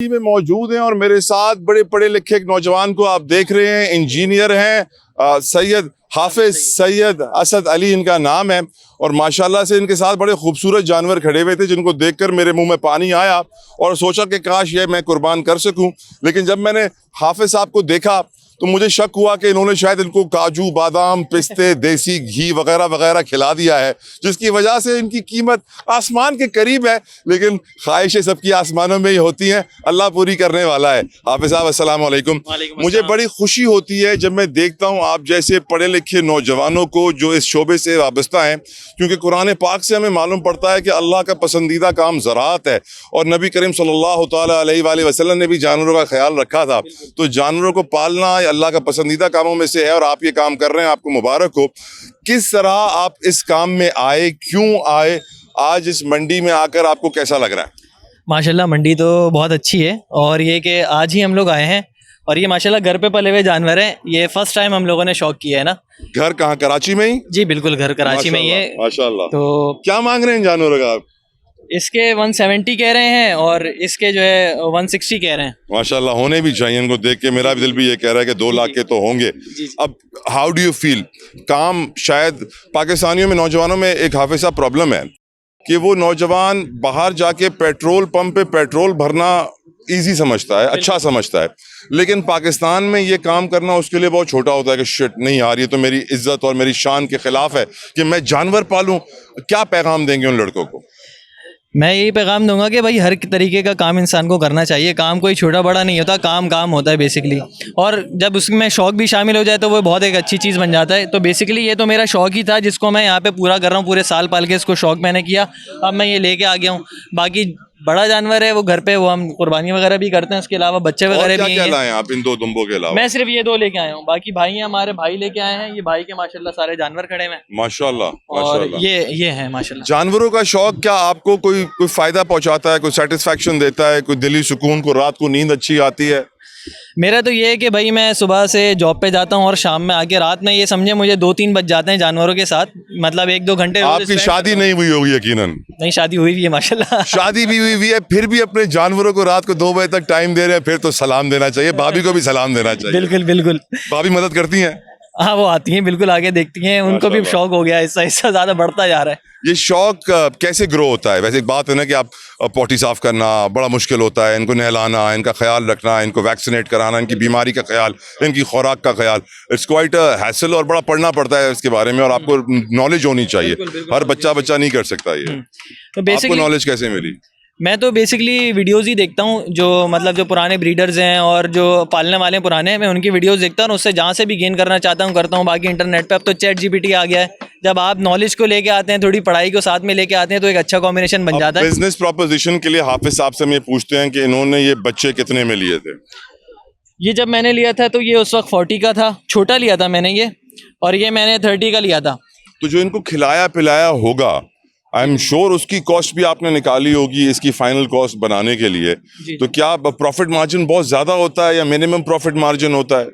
में मौजूद हैं और मेरे साथ बड़े पढ़े लिखे एक नौजवान को आप देख रहे हैं। इंजीनियर हैं, सैयद हाफिज सैयद असद अली इनका नाम है। और माशाल्लाह से इनके साथ बड़े खूबसूरत जानवर खड़े हुए थे जिनको देखकर मेरे मुंह में पानी आया और सोचा कि काश ये मैं कुर्बान कर सकूं। लेकिन जब मैंने हाफिज साहब को देखा तो मुझे शक हुआ कि इन्होंने शायद इनको काजू बादाम पिस्ते देसी घी वगैरह वगैरह खिला दिया है, जिसकी वजह से इनकी कीमत आसमान के करीब है। लेकिन ख्वाहिशें सबकी आसमानों में ही होती हैं, अल्लाह पूरी करने वाला है। हाफिज साहब अस्सलाम वालेकुम। मुझे बड़ी खुशी होती है जब मैं देखता हूँ आप जैसे पढ़े लिखे नौजवानों को जो इस शोबे से वाबस्ता हैं, क्योंकि कुरान पाक से हमें मालूम पड़ता है कि अल्लाह का पसंदीदा काम ज़राअत है और नबी करीम सल्लल्लाहु तआला अलैहि वसल्लम ने भी जानवरों का ख्याल रखा था। तो जानवरों को पालना अल्लाह का पसंदीदा कामों में से है और आप ये काम कर रहे हैं, आपको मुबारक हो। किस तरह आप इस काम में आए, क्यों आए, आज इस मंडी में आकर आपको कैसा लग रहा है? माशाल्लाह मंडी तो बहुत अच्छी है और ये कि आज ही हम लोग आए हैं और ये माशाल्लाह घर पे पले हुए जानवर हैं। ये फर्स्ट टाइम हम लोगों ने शौक किया है ना। घर कहाँ, कराची में ही? जी बिल्कुल, घर कराची में ही है। माशाल्लाह। तो क्या मांग रहे हैं जानवरों का आप? इसके 170 कह रहे हैं और इसके जो है 160 कह रहे हैं। माशाल्लाह, होने भी चाहिए। इनको देख के मेरा भी दिल भी ये कह रहा है कि 2 लाख के तो होंगे। अब हाउ डू यू फील? काम शायद पाकिस्तानियों में, नौजवानों में एक हाफिज साहब प्रॉब्लम है कि वो नौजवान बाहर जाके पेट्रोल पंप पे पेट्रोल भरना इजी समझता है, अच्छा समझता है, लेकिन पाकिस्तान में ये काम करना उसके लिए बहुत छोटा होता है कि शिट नहीं यार, ये तो मेरी इज्जत और मेरी शान के खिलाफ है कि मैं जानवर पालूं। क्या पैगाम देंगे उन लड़कों को? मैं यही पैगाम दूंगा कि भाई हर तरीके का काम इंसान को करना चाहिए। काम कोई छोटा बड़ा नहीं होता, काम काम होता है बेसिकली। और जब उसमें शौक भी शामिल हो जाए तो वो बहुत एक अच्छी चीज़ बन जाता है। तो बेसिकली ये तो मेरा शौक ही था जिसको मैं यहाँ पे पूरा कर रहा हूँ। पूरे साल पाल के इसको शौक मैंने किया, अब मैं ये लेके आ गया हूँ। बाकी बड़ा जानवर है वो घर पे, वो हम कुर्बानी वगैरह भी करते हैं। उसके अलावा बच्चे वगैरह भी हैं। लाए आप इन 2 दुम्बों के अलावा? मैं सिर्फ ये 2 लेके आया हूँ, बाकी भाई हैं हमारे, भाई लेके आए हैं। ये भाई के माशाल्लाह सारे जानवर खड़े हैं माशाल्लाह। और माशाल्लाह। ये है माशाल्लाह। जानवरों का शौक क्या आपको कोई फायदा पहुंचाता है, कोई सेटिस्फेक्शन देता है, कोई दिली सुकून, को रात को नींद अच्छी आती है? मेरा तो ये है कि भाई मैं सुबह से जॉब पे जाता हूँ और शाम में आके रात में ये समझे मुझे 2-3 बज जाते हैं जानवरों के साथ। मतलब 1-2 घंटे। आपकी शादी नहीं हुई होगी यकीनन? नहीं, शादी हुई भी है माशाल्लाह। शादी भी हुई है, फिर भी अपने जानवरों को रात को 2 बजे तक टाइम दे रहे हैं, फिर तो सलाम देना चाहिए। भाभी को भी सलाम देना चाहिए। बिल्कुल बिल्कुल। भाभी मदद करती हैं? हाँ, वो आती हैं, बिल्कुल आगे देखती हैं। उनको भी शौक हो गया, हिस्सा ज़्यादा बढ़ता जा रहा है। ये शौक कैसे ग्रो होता है? वैसे एक बात है ना कि आप पॉटी साफ करना बड़ा मुश्किल होता है, इनको नहलाना, इनका ख्याल रखना, इनको वैक्सीनेट कराना, इनकी बीमारी का ख्याल, इनकी खुराक का ख्याल, इट्स क्वाइट अ हैसल और बड़ा पढ़ना पड़ता है इसके बारे में और आपको नॉलेज होनी चाहिए। हर बच्चा नहीं कर सकता ये। तो आपको नॉलेज कैसे मिली? मैं तो बेसिकली वीडियोस ही देखता हूँ, जो मतलब जो पुराने ब्रीडर्स हैं और जो पालने वाले हैं पुराने, मैं उनकी वीडियोस देखता हूँ और उससे जहाँ से भी गेन करना चाहता हूँ करता हूँ। बाकी इंटरनेट पे अब तो चैट जीपीटी आ गया है। जब आप नॉलेज को लेके आते हैं, थोड़ी पढ़ाई को साथ में लेके आते हैं तो एक अच्छा कॉम्बिनेशन बन जाता है। बिजनेस प्रोपोजिशन के लिए हाफिज साहब से हम पूछते हैं कि इन्होंने ये बच्चे कितने में लिए थे? ये जब मैंने लिया था तो ये उस वक्त 40 का था, छोटा लिया था मैंने ये, और ये मैंने 30 का लिया था। तो जो इनको खिलाया पिलाया होगा, आई एम श्योर उसकी कॉस्ट भी आपने निकाली होगी इसकी फाइनल कॉस्ट बनाने के लिए। तो क्या प्रॉफिट मार्जिन बहुत ज्यादा होता है या मिनिमम प्रॉफिट मार्जिन होता है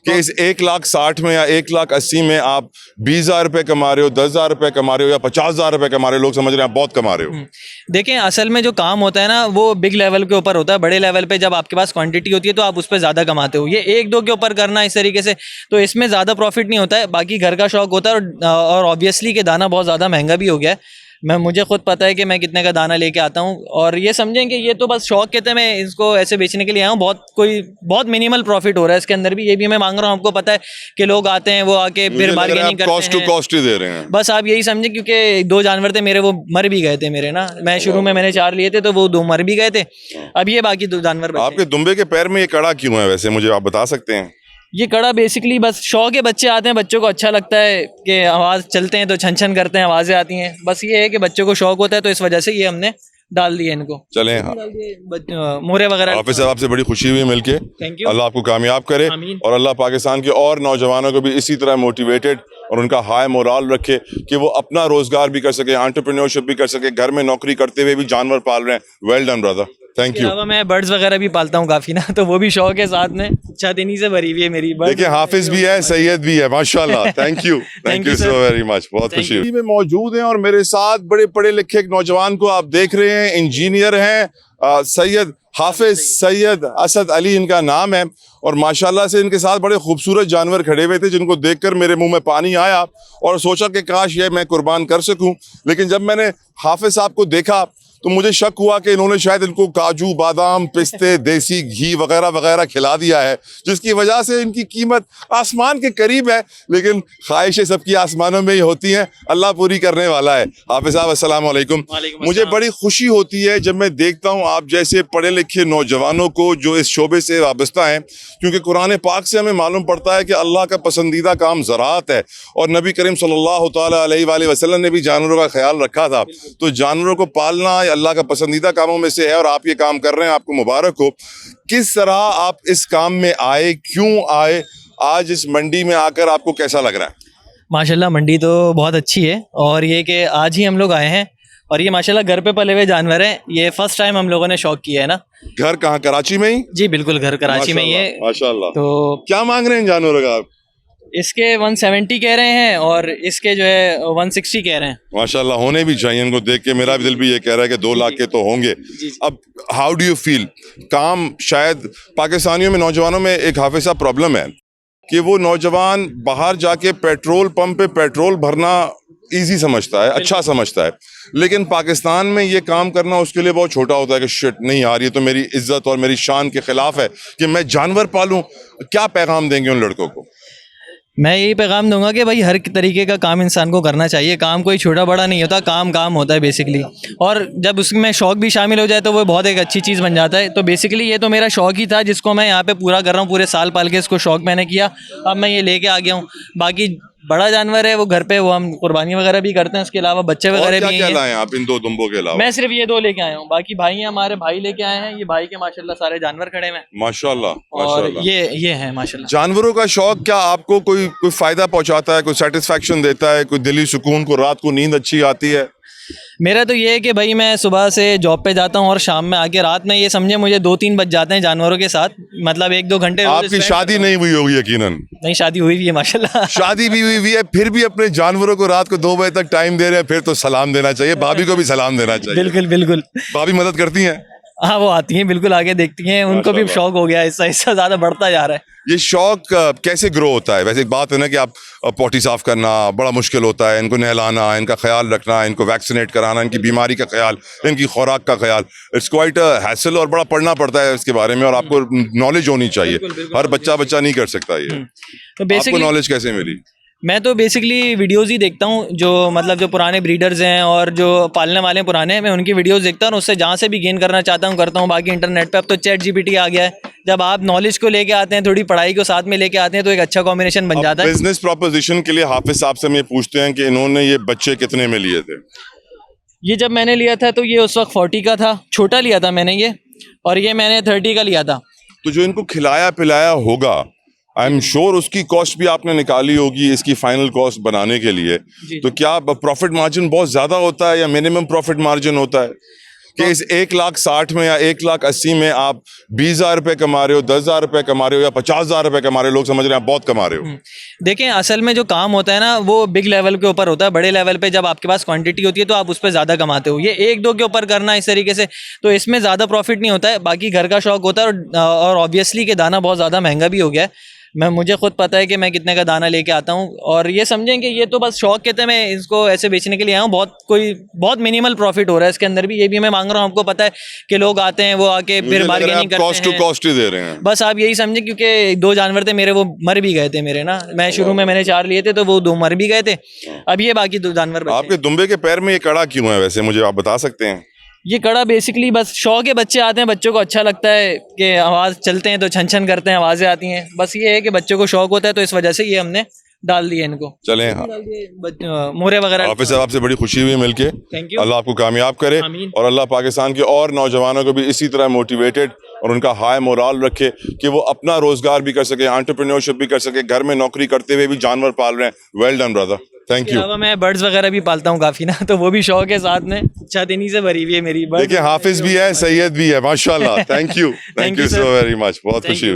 कि इस 1,60,000 में या 1,80,000 में आप 20,000 रुपए कमा रहे हो, 10,000 रुपए कमा रहे हो या 50,000 रुपए कमा रहे हो? लोग समझ रहे हैं आप बहुत कमा रहे हो। देखें, असल में जो काम होता है ना वो बिग लेवल के ऊपर होता है। बड़े लेवल पे जब आपके पास क्वांटिटी होती है तो आप उस पर ज़्यादा कमाते हो। ये 1-2 के ऊपर करना इस तरीके से, तो इसमें ज़्यादा प्रॉफिट नहीं होता है। बाकी घर का शौक होता है और ऑब्वियसली कि दाना बहुत ज़्यादा महंगा भी हो गया है। मुझे खुद पता है कि मैं कितने का दाना लेके आता हूँ और ये समझें कि ये तो बस शौक के थे, मैं इसको ऐसे बेचने के लिए आया हूँ। बहुत मिनिमल प्रॉफिट हो रहा है इसके अंदर भी। ये भी मैं मांग रहा हूँ, आपको पता है कि लोग आते हैं वो आके फिर बार्गेनिंग करते हैं। कॉस्ट टू कॉस्ट ही दे रहे हैं। बस आप यही समझें, क्योंकि 2 जानवर थे मेरे, वो मर भी गए थे मेरे ना। मैं शुरू में मैंने 4 लिए थे तो वो 2 मर भी गए थे। अब ये बाकी 2 जानवर बचे। आपके दुम्बे के पैर में ये कड़ा क्यों है वैसे, मुझे आप बता सकते हैं? ये कड़ा बेसिकली बस शौक है। बच्चे आते हैं, बच्चों को अच्छा लगता है कि आवाज़ चलते हैं तो छन छन करते हैं, आवाज़ें आती हैं। बस ये है कि बच्चों को शौक होता है तो इस वजह से ये हमने डाल दिए इनको। चलें, मोरे वगैरह। हाफिज साहब आपसे बड़ी खुशी हुई मिलके। Thank you. अल्लाह आपको कामयाब करे और अल्लाह पाकिस्तान के और नौजवानों को भी इसी तरह मोटिवेटेड और उनका हाई मोराल रखे कि वो अपना रोजगार भी कर सके, एंटरप्रेन्योरशिप भी कर सके, घर में नौकरी करते हुए भी जानवर पाल रहे हैं। Well done brother, thank you. मैं बर्ड्स वगैरह भी पालता हूँ काफी ना, तो वो भी शौक है साथ में। छत इन्हीं से भरी हुई है मेरी। देखिए हाफिज भी है, सैयद भी है, माशाल्लाह। Thank you so very much, बहुत खुशी हुई। में मौजूद हैं और मेरे साथ बड़े पढ़े लिखे एक नौजवान को आप देख रहे हैं। इंजीनियर हैं, सैयद हाफिज सैयद असद अली इनका नाम है और माशाल्लाह से इनके साथ बड़े खूबसूरत जानवर खड़े हुए थे जिनको देखकर मेरे मुंह में पानी आया और सोचा कि काश ये मैं कुर्बान कर सकूं। लेकिन जब मैंने हाफिज साहब को देखा तो मुझे शक हुआ कि इन्होंने शायद इनको काजू बादाम पिस्ते देसी घी वगैरह वगैरह खिला दिया है, जिसकी वजह से इनकी कीमत आसमान के करीब है। लेकिन ख्वाहिशें सबकी आसमानों में ही होती हैं, अल्लाह पूरी करने वाला है। हाफिज साहब अस्सलाम वालेकुम। मुझे बड़ी खुशी होती है जब मैं देखता हूँ आप जैसे पढ़े लिखे नौजवानों को जो इस शोबे से वाबस्ता हैं, क्योंकि कुरान पाक से हमें मालूम पड़ता है कि अल्लाह का पसंदीदा काम ज़राअत है और नबी करीम सल्लल्लाहु ताला अलैहि वसल्लम ने भी जानवरों का ख्याल रखा था। तो जानवरों को पालना अल्लाह का पसंदीदा कामों में से है और आप ये काम कर रहे हैं, आपको मुबारक हो। किस तरह आप इस काम में आए, क्यों आए, आज इस मंडी में आकर आपको कैसा लग रहा है? माशाल्लाह मंडी तो बहुत अच्छी है और ये कि आज ही हम लोग आए हैं और ये माशाल्लाह घर पे पले हुए जानवर हैं। ये फर्स्ट टाइम हम लोगों ने शौक किया है ना। घर कहाँ, कराची में ही? जी बिल्कुल, घर कराची में ही है। माशाल्लाह। तो क्या मांग रहे हैं जानवरों का आप? इसके 170 कह रहे हैं और इसके जो है 160 कह रहे हैं। माशाल्लाह, होने भी चाहिए। इनको देख के मेरा भी दिल भी ये कह रहा है कि 2 लाख के तो होंगे। अब हाउ डू यू फील? काम शायद पाकिस्तानियों में, नौजवानों में एक हाफिज साहब प्रॉब्लम है कि वो नौजवान बाहर जाके पेट्रोल पंप पे पेट्रोल भरना इजी समझता है, अच्छा समझता है, लेकिन पाकिस्तान में ये काम करना उसके लिए बहुत छोटा होता है कि शिट नहीं यार, ये तो मेरी इज्जत और मेरी शान के खिलाफ है कि मैं जानवर पालूं। क्या पैगाम देंगे उन लड़कों को? मैं यही पैगाम दूंगा कि भाई हर तरीके का काम इंसान को करना चाहिए। काम कोई छोटा बड़ा नहीं होता, काम काम होता है बेसिकली। और जब उसमें शौक भी शामिल हो जाए तो वो बहुत एक अच्छी चीज़ बन जाता है। तो बेसिकली ये तो मेरा शौक ही था जिसको मैं यहाँ पे पूरा कर रहा हूँ। पूरे साल पाल के इसको शौक मैंने किया, अब मैं ये लेके आ गया हूँ। बाकी बड़ा जानवर है वो घर पे, वो हम कुर्बानी वगैरह भी करते हैं। उसके अलावा बच्चे वगैरह भी हैं। लाए आप इन 2 दुम्बों के अलावा? मैं सिर्फ ये 2 लेके आया हूँ, बाकी भाई हैं हमारे, भाई लेके आए हैं। ये भाई के माशाल्लाह सारे जानवर खड़े हैं माशाल्लाह। और माशाल्लाह। ये है माशाल्लाह। जानवरों का शौक क्या आपको कोई फायदा पहुंचाता है, कोई सेटिस्फेक्शन देता है, कोई दिली सुकून, को रात को नींद अच्छी आती है? मेरा तो ये है कि भाई मैं सुबह से जॉब पे जाता हूँ और शाम में आके रात में ये समझे मुझे 2-3 बज जाते हैं जानवरों के साथ। मतलब 1-2 घंटे। आपकी शादी नहीं हुई होगी यकीनन? नहीं, शादी हुई भी है माशाल्लाह। शादी भी हुई है, फिर भी अपने जानवरों को रात को 2 बजे तक टाइम दे रहे हैं, फिर तो सलाम देना चाहिए। भाभी को भी सलाम देना चाहिए। बिल्कुल बिल्कुल। भाभी मदद करती हैं? हाँ, वो आती हैं, बिल्कुल आगे देखती हैं। उनको भी शौक हो गया, हिस्सा हिस्सा ज़्यादा बढ़ता जा रहा है। ये शौक कैसे ग्रो होता है? वैसे एक बात है ना कि आप पोटी साफ करना बड़ा मुश्किल होता है, इनको नहलाना, इनका ख्याल रखना, इनको वैक्सीनेट कराना, इनकी बीमारी का ख्याल, इनकी खुराक का ख्याल, इट्स क्वाइट अ हैसल और बड़ा पढ़ना पड़ता है इसके बारे में और आपको नॉलेज होनी चाहिए। हर बच्चा नहीं कर सकता ये। तो आपको बेसिकली नॉलेज कैसे मिली? मैं तो बेसिकली वीडियोस ही देखता हूँ, जो मतलब जो पुराने ब्रीडर्स हैं और जो पालने वाले हैं पुराने, मैं उनकी वीडियोस देखता हूँ और उससे जहाँ से भी गेन करना चाहता हूँ करता हूँ। बाकी इंटरनेट पे अब तो चैट जीपीटी आ गया है। जब आप नॉलेज को लेके आते हैं, थोड़ी पढ़ाई को साथ में लेके आते हैं, तो एक अच्छा कॉम्बिनेशन बन जाता है। बिजनेस प्रोपोजिशन के लिए हाफिज साहब से हम ये पूछते हैं कि इन्होंने ये बच्चे कितने में लिए थे? ये जब मैंने लिया था तो ये उस वक्त 40 का था, छोटा लिया था मैंने ये, और ये मैंने 30 का लिया था। तो जो इनको खिलाया पिलाया होगा, आई एम श्योर उसकी कॉस्ट भी आपने निकाली होगी इसकी फाइनल कॉस्ट बनाने के लिए। तो क्या प्रॉफिट मार्जिन बहुत ज्यादा होता है या मिनिमम प्रॉफिट मार्जिन होता है कि इस 1,60,000 में या 1,80,000 में आप 20,000 रुपए कमा रहे हो, 10,000 रुपए कमा रहे हो या 50,000 रुपए कमा रहे हो? लोग समझ रहे हैं आप बहुत कमा रहे हो। देखें, असल में जो काम होता है ना वो बिग लेवल के ऊपर होता है। बड़े लेवल पे जब आपके पास क्वांटिटी होती है तो आप उस पर ज़्यादा कमाते हो। ये 1-2 के ऊपर करना इस तरीके से, तो इसमें ज़्यादा प्रॉफिट नहीं होता है। बाकी घर का शौक होता है और ऑब्वियसली कि दाना बहुत ज़्यादा महंगा भी हो गया है। मुझे खुद पता है कि मैं कितने का दाना लेके आता हूँ और ये समझें कि ये तो बस शौक के थे, मैं इसको ऐसे बेचने के लिए आया हूँ। बहुत मिनिमल प्रॉफिट हो रहा है इसके अंदर भी। ये भी मैं मांग रहा हूँ, आपको पता है कि लोग आते हैं वो आके फिर बार्गेनिंग करते हैं। कॉस्ट टू कॉस्ट ही दे रहे हैं। बस आप यही समझें, क्योंकि 2 जानवर थे मेरे, वो मर भी गए थे मेरे ना। मैं शुरू में मैंने 4 लिए थे तो वो 2 मर भी गए थे। अब ये बाकी 2 जानवर बचे। आपके दुम्बे के पैर में ये कड़ा क्यों है वैसे, मुझे आप बता सकते हैं? ये कड़ा बेसिकली बस शौक है। बच्चे आते हैं, बच्चों को अच्छा लगता है कि आवाज़ चलते हैं तो छन छन करते हैं, आवाज़ें आती हैं। बस ये है कि बच्चों को शौक होता है तो इस वजह से ये हमने डाल दिए इनको। चलें, मोरे वगैरह। हाफिज साहब आपसे बड़ी खुशी हुई मिलके। Thank you. अल्लाह आपको कामयाब करे और अल्लाह पाकिस्तान के और नौजवानों को भी इसी तरह मोटिवेटेड और उनका हाई मोराल रखे कि वो अपना रोजगार भी कर सके, एंटरप्रेन्योरशिप भी कर सके, घर में नौकरी करते हुए भी जानवर पाल रहे हैं। Well done brother, thank you. मैं बर्ड्स वगैरह भी पालता हूँ काफी ना, तो वो भी शौक है साथ में। छत इन्हीं से भरी हुई है मेरी। देखिए, हाफिज भी है, सैयद भी है, माशाल्लाह। Thank you so very much, बहुत खुशी हुई।